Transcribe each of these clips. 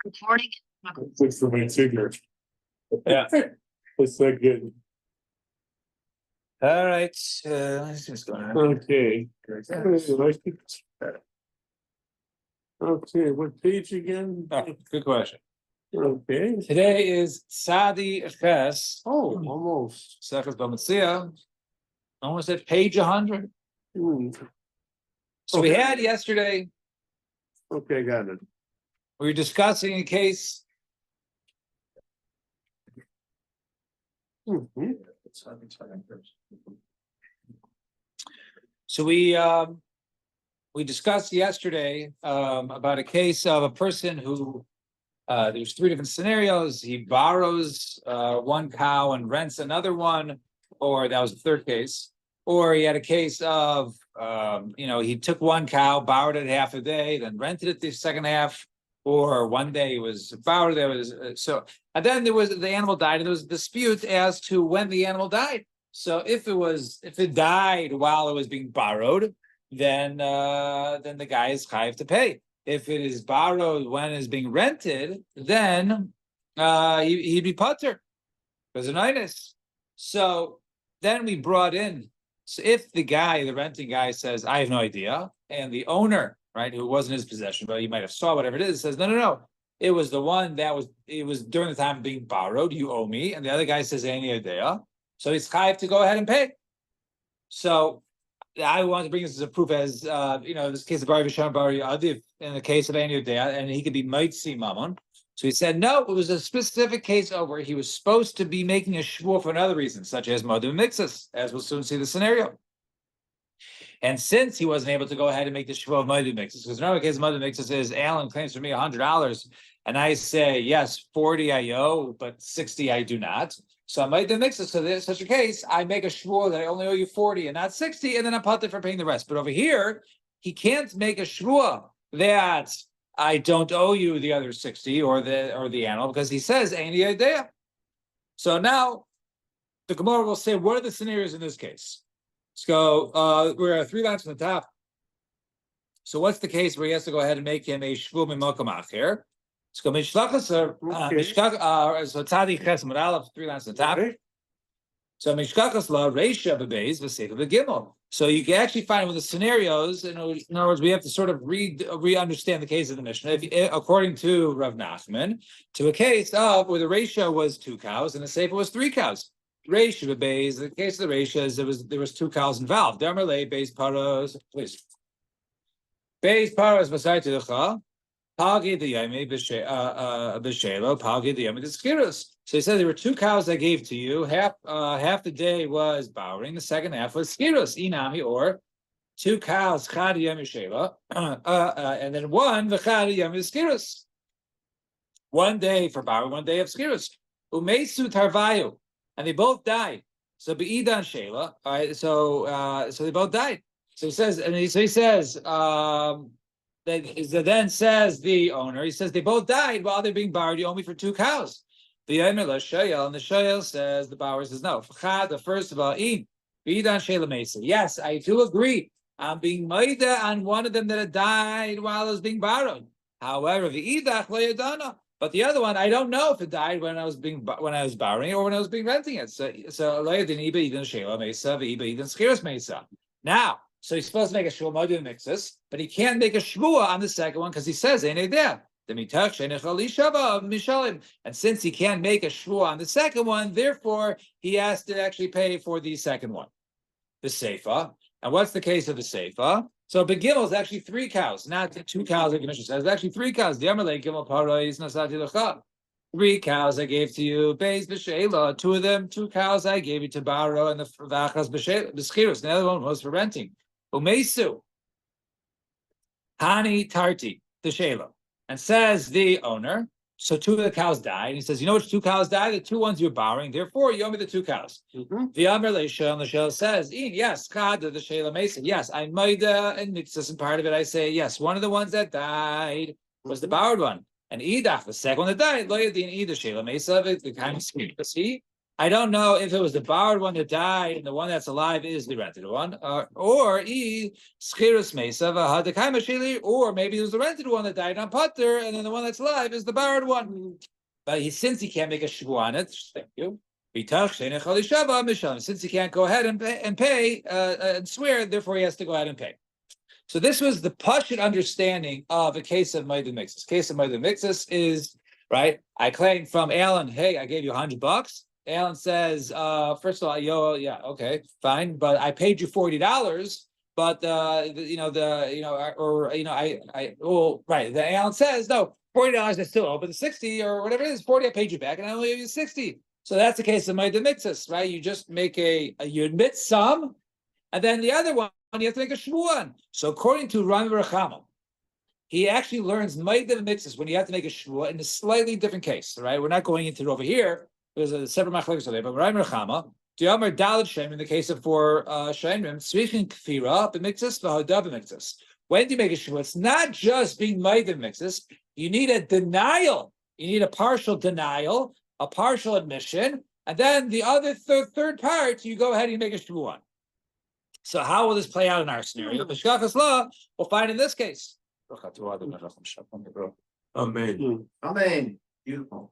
Good morning. Looks for my figure. Yeah. It's so good. All right. Let's see what's going on. Okay. Okay, what page again? Oh, good question. Okay. Today is Tzadi Ches. Oh, almost. Sechas B'Metzia. Almost at page 100. So we had yesterday, Okay, got it. we were discussing a case. Mhm. So we discussed yesterday about a case of a person who there's three different scenarios. He borrows one cow and rents another one, or that was the third case. Or he had a case of he took one cow, borrowed it half a day, then rented it the second half, or one day it was borrowed. There was and then there was the animal died, and there was a dispute as to when the animal died. So if it died while it was being borrowed, then the guy is chayav to pay. If it is borrowed when it's being rented, then he'd be putter. There's an itis. So then we brought in. So if the renting guy says, I have no idea, and the owner, right, who wasn't his possession, but he might have saw whatever it is, says, no. It was the one it was during the time of being borrowed, you owe me. And the other guy says, any idea. So he's chayav to go ahead and pay. So I want to bring this as a proof as, this case of Bari Vishon Bari Adif, in the case of any idea, and he could be Maitzi Mammon. So he said, no, it was a specific case of where he was supposed to be making a shvur for another reason, such as Madu Mixus, as we'll soon see the scenario. And since he wasn't able to go ahead and make the shvur of Madu Mixus, because another case of Madu Mixus is Alan claims for me $100, and I say, yes, 40 I owe, but 60 I do not. So I might do Mixus. So there's such a case, I make a shvur that I only owe you 40 and not 60, and then I'm putter for paying the rest. But over here, he can't make a shvur that I don't owe you the other 60 or the animal, because he says any idea. So now the Gemara will say, what are the scenarios in this case? Let's go. We're 3 lines from the top. So what's the case where he has to go ahead and make him a shvur mimakom acher? Let's go. So Tzadi Ches Moralov, 3 lines from the top. So Mishkachas La Reisha Bebeis V'Sefer Begimel. So you can actually find with the scenarios. In other words, we have to sort of re-understand the case of the Mishnah. According to Rav Nachman, to a case of where the Reisha was 2 cows and the Sefer was 3 cows. Reisha Bebeis. The case of the Reisha is there was 2 cows involved. Dermalei Beis Paros. Please. Beis Paros V'Sai Tidecha. Pagi the Yomi B'Shelo. Pagi the Yomi D'Skiros. So he says there were 2 cows I gave to you. Half the day was bowering, the second half was skiros, inami, or 2 cows chad yom shela, and then one v'chad yom skiros. 1 day for bowering, 1 day of skiros. Umesu tarvayu, and they both died. So beidan shela. All right, so they both died. So he says, then says the owner, he says they both died while they're being borrowed. You owe me for 2 cows. The Yomer La Shayel, and the Shayel says, the Bauer says, no. The first of all, yes, I do agree. I'm being maida on one of them that had died while it was being borrowed. However, the Idach Layadana, but the other one, I don't know if it died when I was borrowing or when I was being renting it. So Layadin Iba Idan Shayel Mesa, Iba Idan Skiros Mesa. Now, so he's supposed to make a shvua Madu Mixus, but he can't make a shvua on the second one because he says, ain't there. And since he can't make a shvua on the second one, therefore he has to actually pay for the second one, the seifa. And what's the case of the seifa? So Begimel is actually 3 cows, not 2 cows like the Mishnah says. It's actually 3 cows. 3 cows I gave to you, Beis B'Shela. 2 of them, 2 cows I gave you to borrow, and the Vachas B'Schiros. The other one was for renting. Umesu Hani Tarti the Shela. And says the owner, so 2 of the cows died. He says, you know which 2 cows died? The 2 ones you're borrowing. Therefore, you owe me the 2 cows. The Amr Leisha, and the Shel says, yes, Kada, the Shela Mason. Yes, I made and Mixus, and part of it I say, yes, one of the ones that died was the borrowed one. And Idach, the second one that died, Loyadin, either Shela Mesa, the kind of see. I don't know if it was the borrowed one that died and the one that's alive is the rented one, or maybe it was the rented one that died on Putter, and then the one that's alive is the borrowed one. But since he can't make a shvu on it, thank you. Since he can't go ahead and pay and swear, therefore he has to go ahead and pay. So this was the Pashut understanding of a case of Maida Mixus. Case of Maida Mixus is, right, I claim from Alan, hey, I gave you $100. Alan says, first of all, yeah, okay, fine, but I paid you $40. But right. Then Alan says, no, $40 is still open, 60 or whatever it is, 40 I paid you back, and I only gave you 60. So that's the case of Maida Mixus, right? You just make you admit some, and then the other one you have to make a shvuah. So according to Rami Rachama, he actually learns Maida Mixus when you have to make a shvuah in a slightly different case, right? We're not going into it over here. There's a separate machlokes over there, but Rami Rachama, Diamar Dalad Shem in the case of four Shemrim, Tzrichin Kfira b'mixus v'hodah b'mixus. When do you make a shvuah? It's not just being Maida Mixus. You need a denial. You need a partial denial, a partial admission, and then the other third part, you go ahead and make a shvuah. So how will this play out in our scenario? The Shachas law we'll find in this case. Amen. Amen. Beautiful.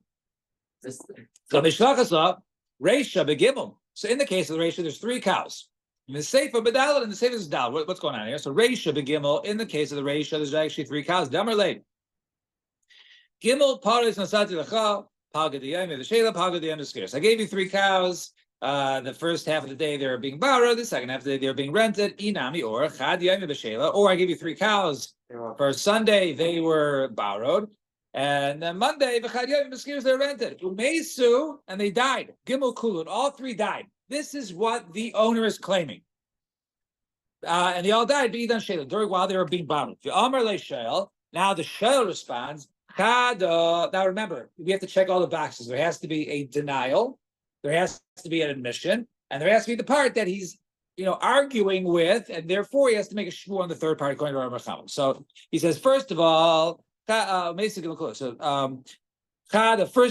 So Mishlochas law, Reisha begimel. So in the case of the Reisha, there's 3 cows. In the Sefer B'Dalet, and the Sefer is Dal. What's going on here? So Reisha begimel. In the case of the Reisha, there's actually 3 cows. Damer late. Gimel paris nasati lecha pagad diyayim the shela pagad diyayim scarce. I gave you 3 cows. The first half of the day they were being borrowed. The second half of the day they were being rented. Inami or chad diyayim b'shela. Or I gave you 3 cows. For Sunday they were borrowed. And then Monday, they're rented. Umesu, and they died. Gimel Kulun, all 3 died. This is what the owner is claiming. And they all died during while they were being borrowed. Now the Shel responds, now remember, we have to check all the boxes. There has to be a denial, there has to be an admission, and there has to be the part that he's arguing with, and therefore he has to make a shvuah on the third part according to Rabbi Chama. So he says, first of all, first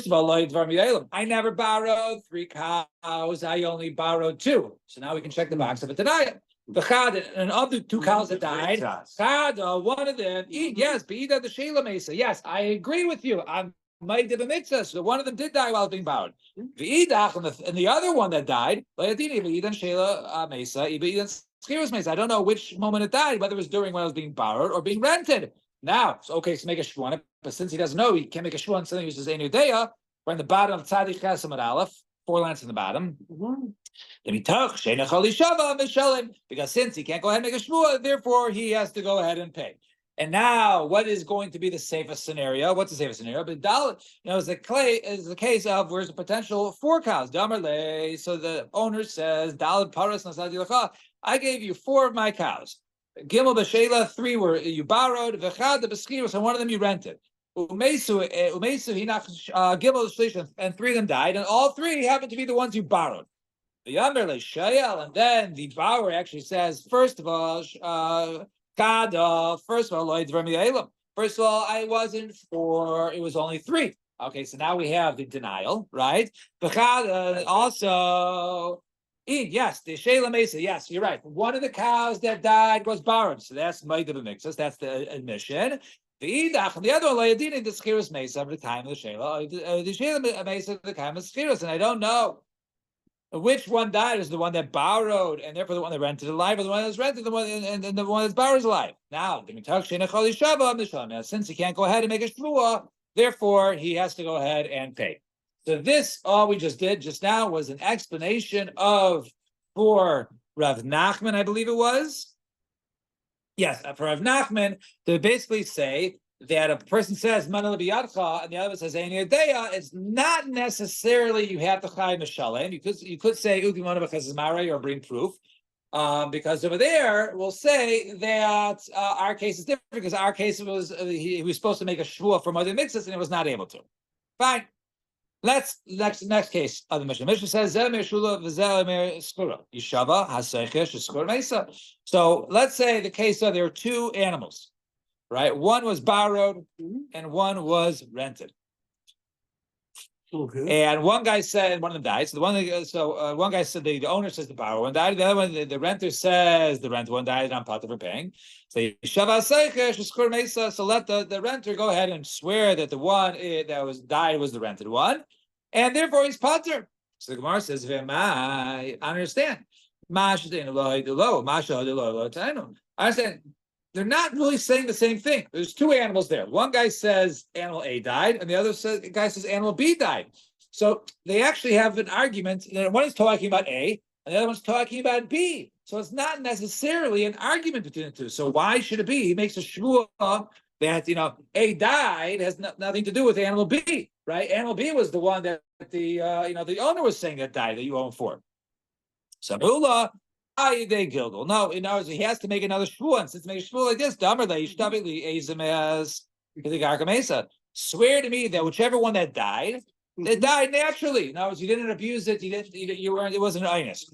of all, I never borrowed 3 cows. I only borrowed 2. So now we can check the box of a denial. And of the 2 cows that died, one of them, yes, the Shela Mesa. Yes, I agree with you. I'm Maida B'Mitzvah. So one of them did die while being borrowed. And the other one that died, I don't know which moment it died, whether it was during when it was being borrowed or being rented. Now, so make a shvuah, but since he doesn't know, he can't make a shvuah on something which is Einu Deya. We're in the bottom of Tzadik Chesed Aleph, 4 lines in the bottom. Because since he can't go ahead and make a shvuah, therefore he has to go ahead and pay. And now, what is going to be the safest scenario? What's the safest scenario? But is the case of where's the potential 4 cows. So the owner says, I gave you 4 of my cows. Gimel b'Shela, 3 were you borrowed. V'chad the b'skiros, and one of them you rented. Umesu Gimel shlish, and 3 of them died, and all 3 happened to be the ones you borrowed. The Yamer le'Shayel, and then the borrower actually says, first of all, I wasn't 4; it was only 3. Okay, so now we have the denial, right? Also. Yes, the Shela Mesa. Yes, you're right. One of the cows that died was borrowed, so that's Maida B'Mixus. That's the admission. The other one, the Skiros Mesa, of the time of the Shela, the Shela Mesa, of the time of Skiros, and I don't know which one died. Is the one that borrowed, and therefore the one that rented alive, or the one that's rented, the one and the one that's borrowed is alive. Now, since he can't go ahead and make a shvuah, therefore he has to go ahead and pay. So this, all we just did just now, was an explanation for Rav Nachman, I believe it was. Yes, for Rav Nachman, to basically say that a person says, Mana L'Biyadcha, and the other one says, Ein Yadeya, it's not necessarily you have to Chai Mishalem. You could say, Ugi Mana B'Chesed Mara, or bring proof. Because over there, we'll say that our case is different, because our case was, he was supposed to make a shvuah for Maida Mixus, and he was not able to. Fine. Next case of the Mishnah. Mishnah says So let's say the case of there are 2 animals, right? One was borrowed and one was rented. Okay. And one guy said one of them died. So one guy said the owner says the borrower one died. The other one, the renter says the renter one died, and I'm part for paying. So let the renter go ahead and swear that the one that was died was the rented one, and therefore he's potter. So the Gemara says, I understand. I understand. They're not really saying the same thing. There's two animals there. One guy says animal A died, and the other guy says animal B died. So they actually have an argument. One is talking about A, and the other one's talking about B. So it's not necessarily an argument between the two. So why should it be? He makes a shvua that A died has nothing to do with animal B, right? Animal B was the one that the owner was saying that died that you own for. So they gilgal. No, in other words, he has to make another shvua. And since make a shvua like this, swear to me that whichever one that died naturally. In other words, you didn't abuse it. You weren't. It wasn't an inus.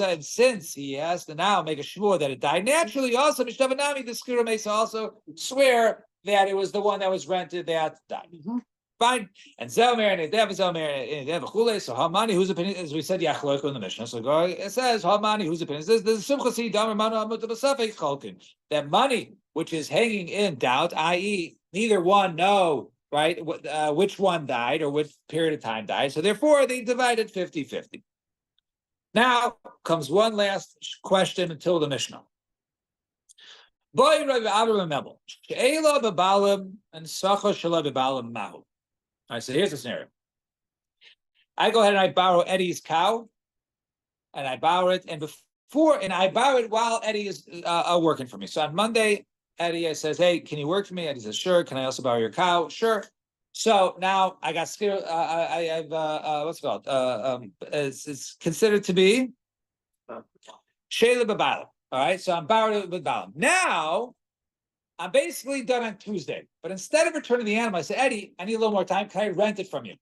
And since he has to now make a shvua that it died naturally, also the skira mesa also swear that it was the one that was rented that died. Fine. And Zelmer and they have Chule. So Hamani, whose opinion, as we said, Yachloik in the Mishnah. So it says Hamani, whose opinion is this? Simchasi Damar Manu Amutabasafek Cholkin. That money which is hanging in doubt, i.e., neither one know, right, which one died or which period of time died. So therefore, they divided 50-50. Now comes one last question until the Mishnah. Boy Rav Abraham Mebel. She'ela bebalim and Sacha Shala bebalim Mahu. All right, so here's the scenario. I go ahead and I borrow Eddie's cow, and I borrow it, and I borrow it while Eddie is working for me. So on Monday, Eddie says, "Hey, can you work for me?" Eddie says, "Sure." Can I also borrow your cow? Sure. So now I got scared. I have what's it called? It's considered to be Shayla Babalim. All right, so I'm borrowed it with Balam. Now I'm basically done on Tuesday, but instead of returning the animal, I said, Eddie, I need a little more time. Can I rent it from you?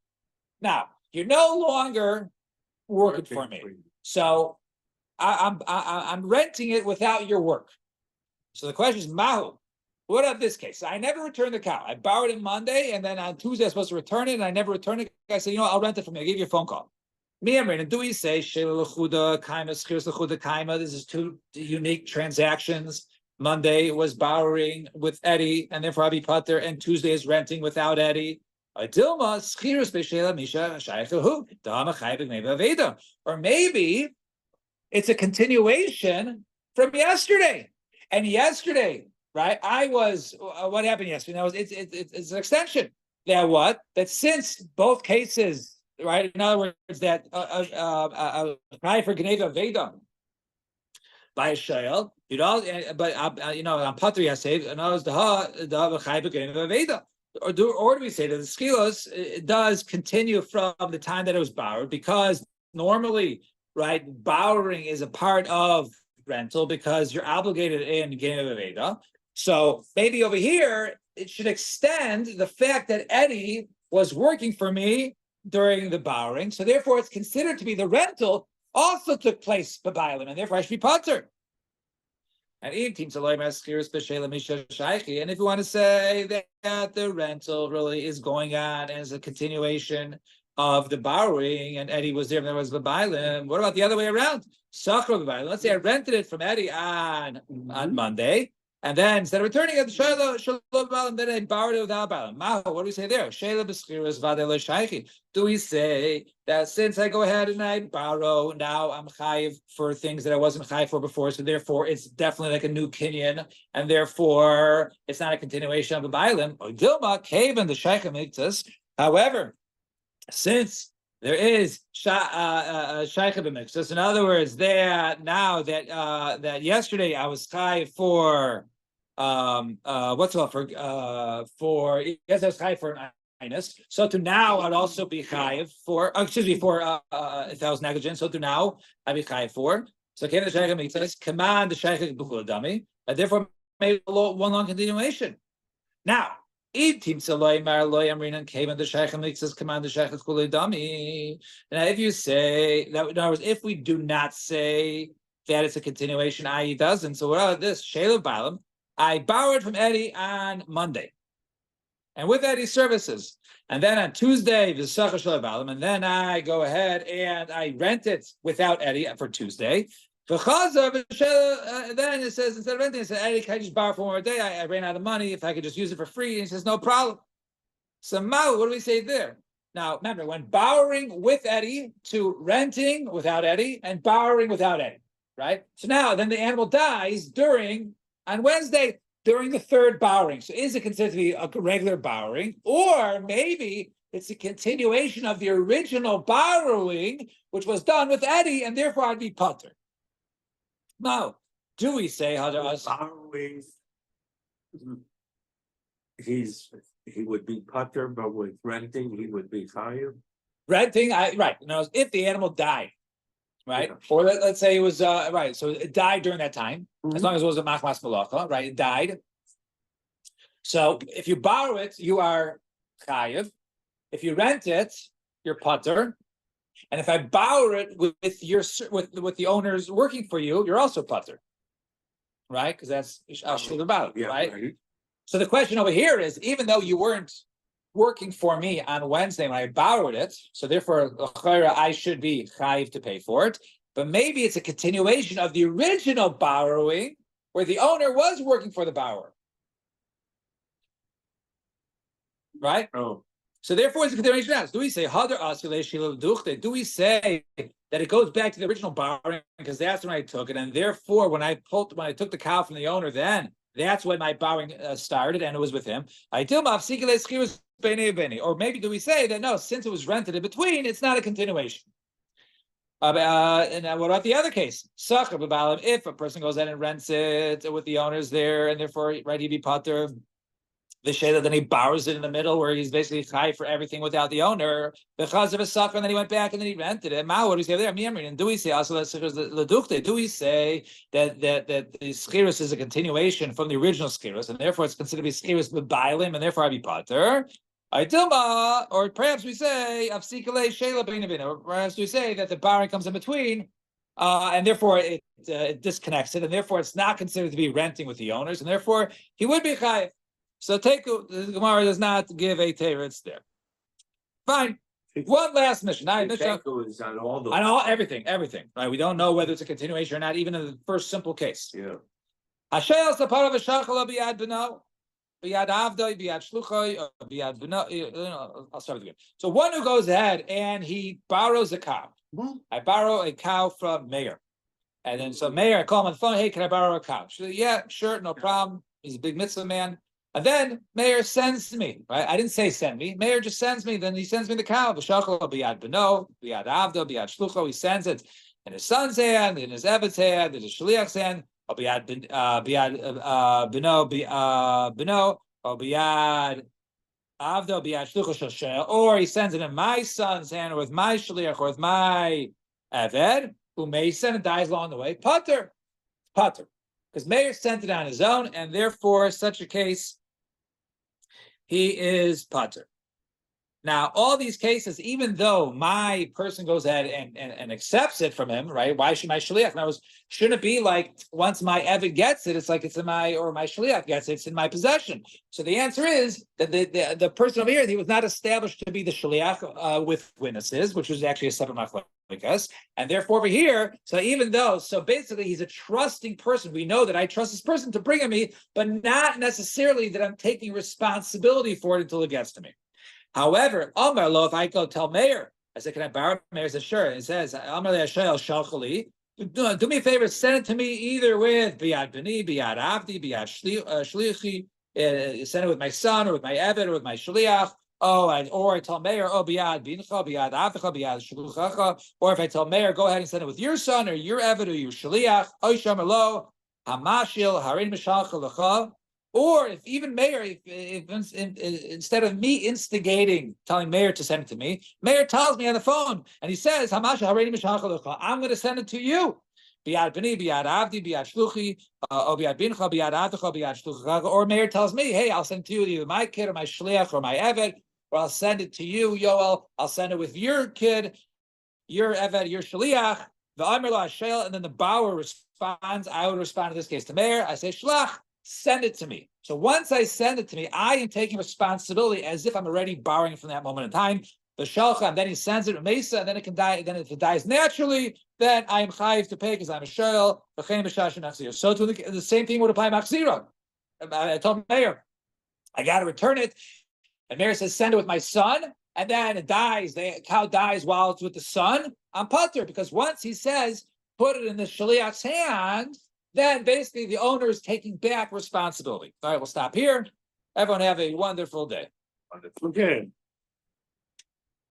Now you're no longer working for me, so I'm renting it without your work. So the question is, Mahu, what of this case? I never returned the cow. I borrowed it Monday, and then on Tuesday I was supposed to return it, and I never returned it. I said, I'll rent it from you. I gave you a phone call. Me, I'm reading. Do we say Shela Lechuda Kaima, Skirs Lechuda Kaima? This is two unique transactions. Monday was borrowing with Eddie, and therefore Abi Putter, and Tuesday is renting without Eddie. Or maybe it's a continuation from yesterday. And yesterday, right? What happened yesterday? It's an extension. That since both cases, right? In other words, that cry for Gneva Veda by a shayel, but on Patri Yasev, and I was the Chai for Gneva Veda. Or do we say that the skilos it does continue from the time that it was borrowed, because normally, right, borrowing is a part of rental because you're obligated in Gneva Veda. So maybe over here it should extend the fact that Eddie was working for me during the borrowing, so therefore it's considered to be the rental also took place by Bailim, and therefore I should be potter. And if you want to say that the rental really is going on as a continuation of the borrowing, and Eddie was there and there was the Bailim, what about the other way around? Let's say I rented it from Eddie on Monday, and then instead of returning it, then I borrowed it without Bailim. What do we say there? Do we say that since I go ahead and I borrow, now I'm chayiv for things that I wasn't chayiv for before, so therefore it's definitely like a new kinyan, and therefore it's not a continuation of the Bailim. However, since there is shaykha b'mixus, in other words, that now that yesterday I was chayiv for what's it called for yes, I was chayiv for an inus. So to now I'd also be chayiv for if that was negligent. So to now I'd be chayiv for. So came the shaykha b'mixus, command the shaykha b'chul dami, and therefore made one long continuation. Now. If you say now, if you say that, in other words, if we do not say that it's a continuation, i.e. doesn't, so what about this? Shayla Balaam, I borrowed from Eddie on Monday. and with Eddie's services. And then on Tuesday, and then I go ahead and I rent it without Eddie for Tuesday. Then it says, instead of renting, it says, Eddie, can I just borrow for one more day? I ran out of money. If I could just use it for free. And he says, no problem. So, Mau, what do we say there? Now, remember, when borrowing with Eddie to renting without Eddie and borrowing without Eddie, right? So now, then the animal dies on Wednesday, during the third borrowing. So is it considered to be a regular borrowing? Or maybe it's a continuation of the original borrowing, which was done with Eddie, and therefore I'd be putter. Now, do we say how to us? Borrowing. He would be putter, but with renting, he would be chayiv. Renting, right. Now, if the animal died, right? Yeah. Or let's say it was right. So it died during that time, Mhm. as long as it was a machmas malacha, right? It died. So if you borrow it, you are chayiv. If you rent it, you're putter. And if I borrow it with the owners working for you, you're also putter, right? Because that's about Yeah, right? So the question over here is, even though you weren't working for me on Wednesday when I borrowed it, so therefore I should be chayiv to pay for it, but maybe it's a continuation of the original borrowing where the owner was working for the borrower. Right? Oh. So therefore it's a continuation now. Do we say do we say that it goes back to the original borrowing because that's when I took it, and therefore when I took the cow from the owner, then that's when my borrowing started, and it was with him. Or maybe do we say that no, since it was rented in between, it's not a continuation? And what about the other case? If a person goes in and rents it with the owners there, and therefore, right, he'd be pater. The shayla, then he borrows it in the middle where he's basically high for everything without the owner. Because of a sucker, and then he went back and then he rented it. What do we say there? And do we say also that do we say that the schirus is a continuation from the original schirus, and therefore it's considered to be schirus b'bailim, and therefore I be pater? Or perhaps we say afsikale shayla b'ina, or perhaps we say that the borrowing comes in between, and therefore it disconnects it, and therefore it's not considered to be renting with the owners, and therefore he would be chayiv. So the Gemara does not give a teretz there. Fine. One last mission. Is on everything. Right? We don't know whether it's a continuation or not, even in the first simple case. Yeah. I'll start with again. So one who goes ahead and he borrows a cow. Mm-hmm. I borrow a cow from Mayor. And then so Mayor, I call him on the phone, hey, can I borrow a cow? She said, yeah, sure, no problem. He's a big mitzvah man. And then Mayor sends me, right? I didn't say send me. Mayor just sends me. Then he sends me the cow. B'shachol b'yad beno, b'yad avdo, b'yad shlucho. He sends it in his son's hand, in his evet's hand, in his shliach's hand. B'yad beno, beno, or b'yad avdo, b'yad shlucho shel. Or he sends it in my son's hand, or with my shliach, or with my eved, who may send and dies along the way. Putter, because Mayor sent it on his own, and therefore, such a case, he is pater. Now, all these cases, even though my person goes ahead and accepts it from him, right? Why should my shliach? Now, shouldn't it be like once my eved gets it, it's like it's in my, or my shliach gets it, it's in my possession. So the answer is that the person over here, he was not established to be the shliach with witnesses, which was actually a separate machlokes, and therefore over here, so basically he's a trusting person. We know that I trust this person to bring it me, but not necessarily that I'm taking responsibility for it until it gets to me. However, Amar lo, if I go tell Mayor, I said, can I borrow it? Mayor says, sure. It says, Amar le'ashayel shalchali. Do me a favor, send it to me either with biyad b'ni, biyad avdi, biyad shlichi. Send it with my son, or with my eved, or with my shliach. Or I tell Mayor, biyad bincha, biyad avdicha, biyad shluchacha. Or if I tell Mayor, go ahead and send it with your son, or your eved, or your shliach. Oisham lo, hamashil harin mishalcha. Or if even Mayor, if instead of me instigating, telling Mayor to send it to me, Mayor tells me on the phone, and he says, I'm going to send it to you. Biyad b'ni, biyad avdi, biyad shluchi, biyad bincha, biyad avdicha, biyad shluchacha. Or Mayor tells me, hey, I'll send it to you, either my kid or my shliach or my eved, or I'll send it to you, Yoel. I'll send it with your kid, your eved, your shliach, the Amar lo Hashel, and then the borrower responds. I would respond in this case to Mayor. I say, shlach. Send it to me. So once I send it to me, I am taking responsibility as if I'm already borrowing from that moment in time. The shalcha, and then he sends it to Mesa, and then it can die. Then if it dies naturally, then I am chayiv to pay because I'm a shayl. So to the same thing would apply machzira. I told Mayor, I got to return it, and Mayor says send it with my son, and then it dies. The cow dies while it's with the son. I'm putter because once he says put it in the shaliach's hand, then basically the owner is taking back responsibility. All right, we'll stop here. Everyone have a wonderful day. Okay.